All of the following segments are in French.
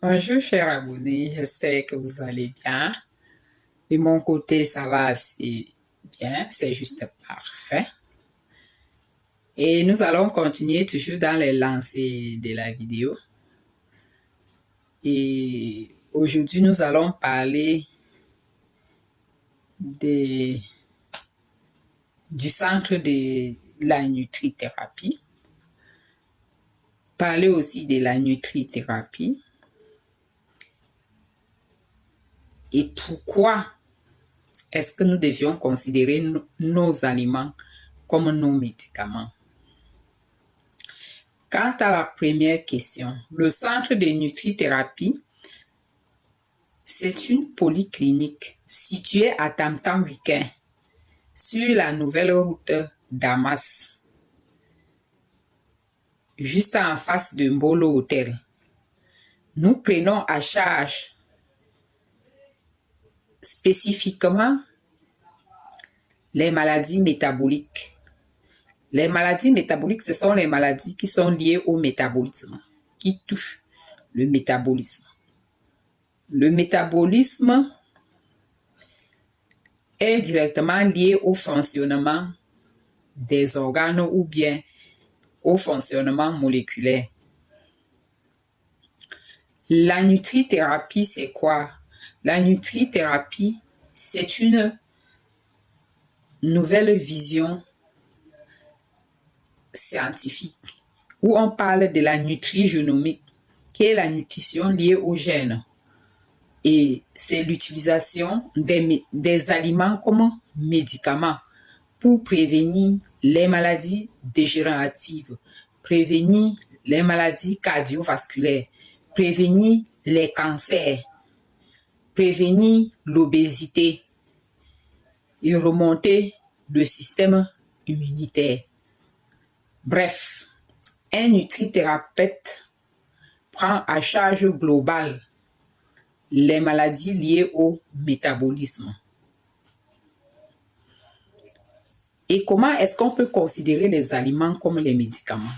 Bonjour, chers abonnés, j'espère que vous allez bien. De mon côté, ça va assez bien, c'est juste parfait. Et nous allons continuer toujours dans les lancers de la vidéo. Et aujourd'hui, nous allons parler du centre de la nutrithérapie. Parler aussi de la nutrithérapie. Et pourquoi est-ce que nous devions considérer nos aliments comme nos médicaments? Quant à la première question, le centre de nutrithérapie, c'est une polyclinique située à Tam-Tam-Weekend, sur la nouvelle route Damas, juste en face de Mbolo Hotel. Nous prenons à charge spécifiquement les maladies métaboliques. Les maladies métaboliques, ce sont les maladies qui sont liées au métabolisme, qui touchent le métabolisme. Le métabolisme est directement lié au fonctionnement des organes ou bien au fonctionnement moléculaire. La nutrithérapie, c'est quoi? La nutrithérapie, c'est une nouvelle vision scientifique où on parle de la nutrigénomique, qui est la nutrition liée aux gènes. Et c'est l'utilisation des aliments comme médicaments pour prévenir les maladies dégénératives, prévenir les maladies cardiovasculaires, prévenir les cancers, prévenir l'obésité et remonter le système immunitaire. Bref, un nutrithérapeute prend à charge globale les maladies liées au métabolisme. Et comment est-ce qu'on peut considérer les aliments comme les médicaments?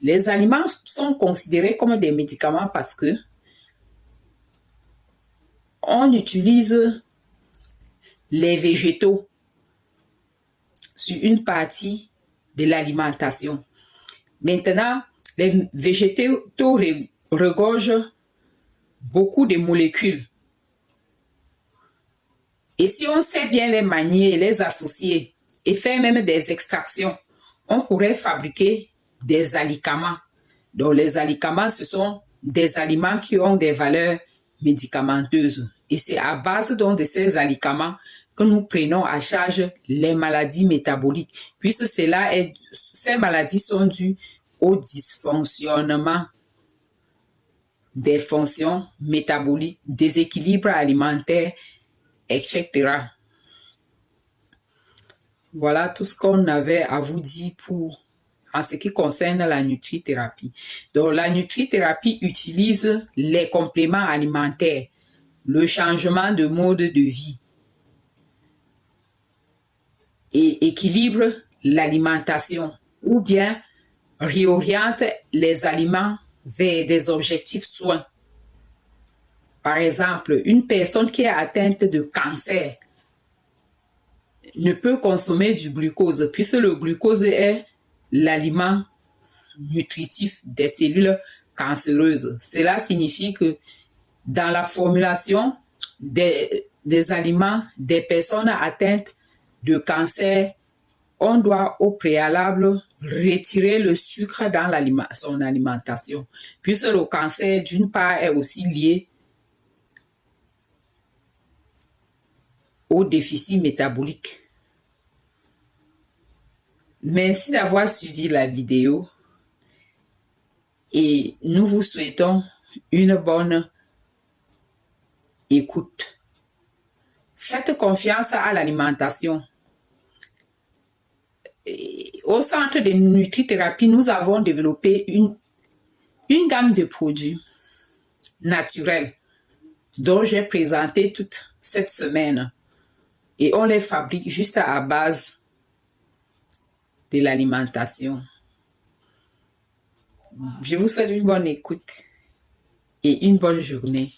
Les aliments sont considérés comme des médicaments parce que on utilise les végétaux sur une partie de l'alimentation. Maintenant, les végétaux regorgent beaucoup de molécules. Et si on sait bien les manier, les associer et faire même des extractions, on pourrait fabriquer des alicaments. Donc les alicaments, ce sont des aliments qui ont des valeurs médicamenteuses. Et c'est à base donc de ces alicaments que nous prenons à charge les maladies métaboliques, puisque ces maladies sont dues au dysfonctionnement des fonctions métaboliques, déséquilibre alimentaire, etc. Voilà tout ce qu'on avait à vous dire en ce qui concerne la nutrithérapie. Donc, la nutrithérapie utilise les compléments alimentaires, le changement de mode de vie et équilibre l'alimentation ou bien réoriente les aliments vers des objectifs soins. Par exemple, une personne qui est atteinte de cancer ne peut consommer du glucose puisque le glucose est l'aliment nutritif des cellules cancéreuses. Cela signifie que dans la formulation des aliments des personnes atteintes de cancer, on doit au préalable retirer le sucre dans son alimentation, puisque le cancer, d'une part, est aussi lié au déficit métabolique. Merci d'avoir suivi la vidéo et nous vous souhaitons une bonne écoute. Faites confiance à l'alimentation. Au centre de nutrithérapie, nous avons développé une gamme de produits naturels dont j'ai présenté toute cette semaine. Et on les fabrique juste à base de l'alimentation. Je vous souhaite une bonne écoute. et une bonne journée.